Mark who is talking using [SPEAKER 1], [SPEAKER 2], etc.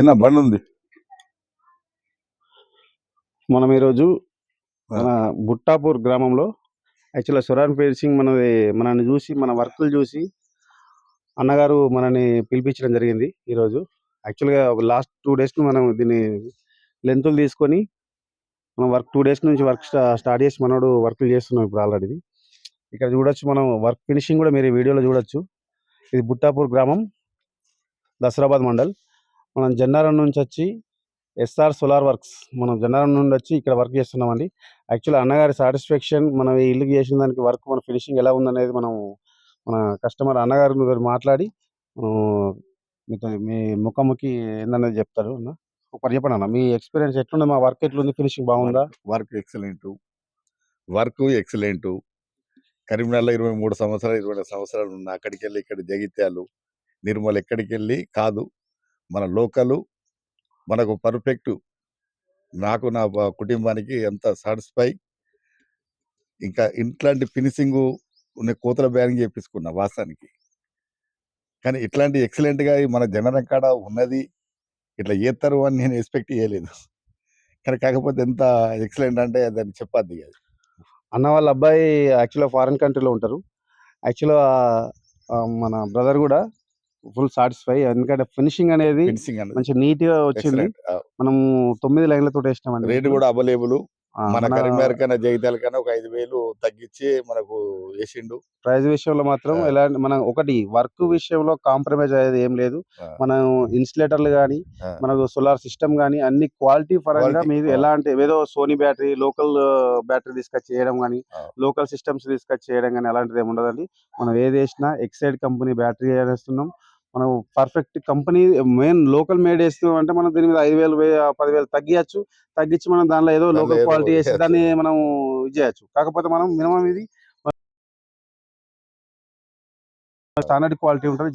[SPEAKER 1] చిన్న బండి ఉంది.
[SPEAKER 2] మనం ఈరోజు
[SPEAKER 1] ఆ.
[SPEAKER 2] మన బుట్టాపూర్ గ్రామంలో యాక్చువల్గా సురాన్ పేర్ సింగ్ మనల్ని చూసి మన వర్కులు చూసి అన్నగారు మనని పిలిపించడం జరిగింది. ఈరోజు యాక్చువల్గా లాస్ట్ 2 డేస్ మనం దీన్ని లెంతులు తీసుకొని మనం వర్క్ 2 డేస్ నుంచి వర్క్ స్టార్ట్ చేసి మనోడు వర్కులు చేస్తున్నాం. ఇప్పుడు ఆల్రెడీ ఇక్కడ చూడొచ్చు, మనం వర్క్ ఫినిషింగ్ కూడా మీరు ఈ వీడియోలో చూడొచ్చు. ఇది బుట్టాపూర్ గ్రామం, దసరాబాద్ మండల్. మనం జన్నారం నుంచి వచ్చి ఎస్ఆర్ సోలార్ వర్క్స్, మనం జన్నారం నుండి వచ్చి ఇక్కడ వర్క్ చేస్తున్నామండి. యాక్చువల్లీ అన్నగారి సాటిస్ఫాక్షన్, మనం ఈ ఇల్లు చేసిన దానికి వర్క్ మన ఫినిషింగ్ ఎలా ఉందనేది మనం మన కస్టమర్ అన్నగారు గారు మాట్లాడి మీతో మీ ముఖాముఖి ఏందనేది చెప్తారు. అన్న ఒకటి చెప్పండి అన్న, మీ ఎక్స్పీరియన్స్ ఎట్లుంది, మా వర్క్ ఎట్లుంది, ఫినిషింగ్ బాగుందా?
[SPEAKER 1] Work excellent. కరీంనగర్లో 23 సంవత్సరాలు 24 సంవత్సరాలు ఉన్నా. అక్కడికి వెళ్ళి ఇక్కడ జగిత్యాలు, నిర్మల్ ఎక్కడికి వెళ్ళి కాదు, మన లోకలు మనకు పర్ఫెక్ట్. నాకు నా కుటుంబానికి ఎంత సాటిస్ఫై. ఇంకా ఇట్లాంటి ఫినిషింగ్ కోతల బ్యానింగ్ చేపించుకున్నా వాస్తవానికి. కానీ ఇట్లాంటి ఎక్సలెంట్గా మన జనరం కాడ ఉన్నది ఇట్లా చేస్తారు అని నేను ఎక్స్పెక్ట్ చేయలేదు. కానీ కాకపోతే ఎంత ఎక్సలెంట్ అంటే దాన్ని చెప్పద్ది. అది
[SPEAKER 2] అన్న వాళ్ళ అబ్బాయి యాక్చువల్గా ఫారిన్ కంట్రీలో ఉంటారు. యాక్చువల్గా మన బ్రదర్ కూడా ఫుల్ సాటిస్ఫై, ఎందుకంటే ఫినిషింగ్ అనేది మంచి నీట్ గా వచ్చింది. మనం 9 లైన్లతో వేసినామండి.
[SPEAKER 1] రేటు కూడా అవైలబుల్. మన కరీంనగర్ కన్నా జగిత్యాల కన్నా ఒక 5,000 తగ్గించి మనకు వేసిండు.
[SPEAKER 2] ప్రైస్ విషయంలో మాత్రం ఎలాంటి మనం ఒకటి వర్క్ విషయంలో కాంప్రమైజ్ అయ్యేది ఏం లేదు. మనం ఇన్సులేటర్లు కానీ మనకు సోలార్ సిస్టమ్ కానీ అన్ని క్వాలిటీ పరంగా మీరు ఎలాంటి ఏదో సోనీ బ్యాటరీ, లోకల్ బ్యాటరీ తీసుకొచ్చి చేయడం కానీ, లోకల్ సిస్టమ్స్ తీసుకొచ్చి చేయడం కానీ అలాంటిది ఏమి ఉండదండి. మనం ఏది వేసినా ఎక్సైడ్ కంపెనీ బ్యాటరీ వేస్తున్నాం. మనం perfect company main local made వేస్తున్నాం అంటే మనం దీని మీద 5,000 10,000 తగ్గించి మనం దానిలో ఏదో లోకల్ క్వాలిటీ వేసి దాన్ని మనం ఇది చేయొచ్చు. కాకపోతే మనం మినిమం ఇది స్టాండర్డ్ క్వాలిటీ ఉంటుంది.